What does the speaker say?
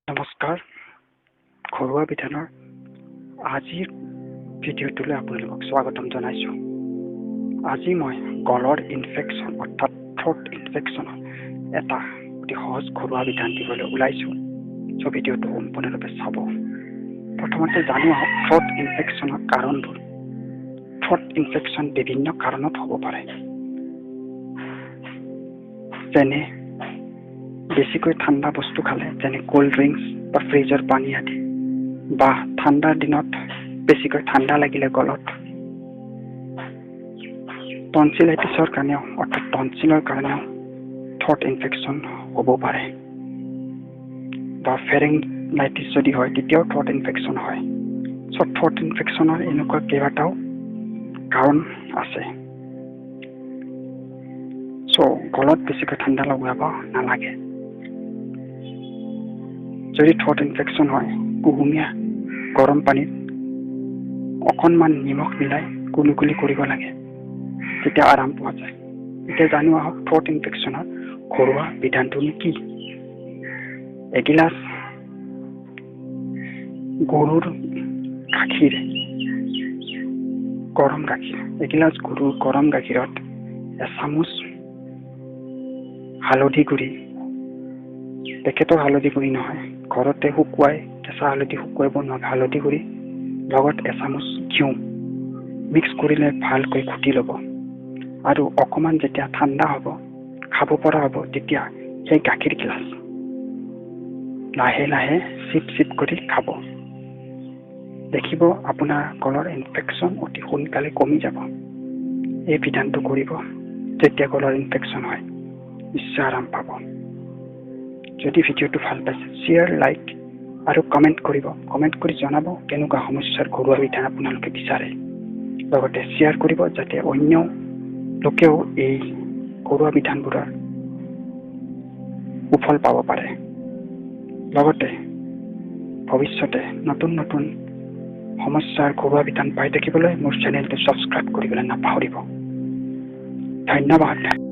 নমস্কাৰ ঘৰুৱা বিধানৰ আজিৰ ভিডিঅ'টোলৈ আপোনালোকক স্বাগতম জনাইছোঁ। আজি মই গলৰ ইনফেকশ্যন অৰ্থাৎ থ্ৰট ইনফেকশ্যনৰ এটা অতি সহজ ঘৰুৱা বিধান দিবলৈ ওলাইছোঁ। চ' ভিডিঅ'টো সম্পূৰ্ণৰূপে চাব। প্ৰথমতে জানো আহক থ্ৰট ইনফেকশ্যনৰ কাৰণবোৰ। থ্ৰট ইনফেকশ্যন বিভিন্ন কাৰণত হ'ব পাৰে, যেনে বেছিকৈ ঠাণ্ডা বস্তু খালে, যেনে কোল্ড ড্ৰিংকছ বা ফ্ৰিজৰ পানী আদি, বা ঠাণ্ডাৰ দিনত বেছিকৈ ঠাণ্ডা লাগিলে গলত, টনচিলাইটিছৰ কাৰণেও অৰ্থাৎ টনচিলৰ কাৰণেও থ্ৰট ইনফেকশ্যন হ'ব পাৰে, বা ফেৰিংলাইটিছ যদি হয় তেতিয়াও থ্ৰট ইনফেকশ্যন হয়। চ' থ্ৰট ইনফেকশ্যনৰ এনেকুৱা কেইবাটাও কাৰণ আছে। চ' গলত বেছিকৈ ঠাণ্ডা লগাব নালাগে। যদি থ্ৰট ইনফেকশ্যন হয়, কুহুমীয়া গৰম পানীত অকণমান নিমখ মিলাই কুলুকুলি কৰিব লাগে, তেতিয়া আৰাম পোৱা যায়। এতিয়া জানো আহক থ্ৰট ইনফেকশ্যনৰ ঘৰুৱা বিধানটোনো কি। এগিলাচ গৰুৰ গাখীৰ, গৰম গাখীৰ, এগিলাচ গৰুৰ গৰম গাখীৰত এচামুচ হালধি গুড়ি, পেকেটৰ হালধি গুড়ি নহয়, ঘৰতে শুকুৱাই কেঁচা হালধি শুকুৱাই বনোৱা হালধি গুড়ি লগত এচামুচ ঘিউ মিক্স কৰিলে ভালকৈ ঘুটি ল'ব, আৰু অকণমান যেতিয়া ঠাণ্ডা হ'ব, খাব পৰা হ'ব, তেতিয়া সেই গাখীৰ গিলাচ লাহে লাহে চিপ চিপ কৰি খাব। দেখিব আপোনাৰ গলৰ ইনফেকশ্যন অতি সোনকালে কমি যাব। এই বিধানটো কৰিব, যেতিয়া গলৰ ইনফেকশ্যন হয় নিশ্চয় আৰাম পাব। যদি ভিডিঅ'টো ভাল পাইছে, শ্বেয়াৰ, লাইক আৰু কমেণ্ট কৰিব। কমেণ্ট কৰি জনাব কেনেকুৱা সমস্যাৰ ঘৰুৱা বিধান আপোনালোকে বিচাৰে। লগতে শ্বেয়াৰ কৰিব যাতে অন্য লোকেও এই ঘৰুৱা বিধানবোৰৰ সুফল পাব পাৰে। লগতে ভৱিষ্যতে নতুন নতুন সমস্যাৰ ঘৰুৱা বিধান পাই থাকিবলৈ মোৰ চেনেলটো ছাবস্ক্ৰাইব কৰিবলৈ নাপাহৰিব। ধন্যবাদ।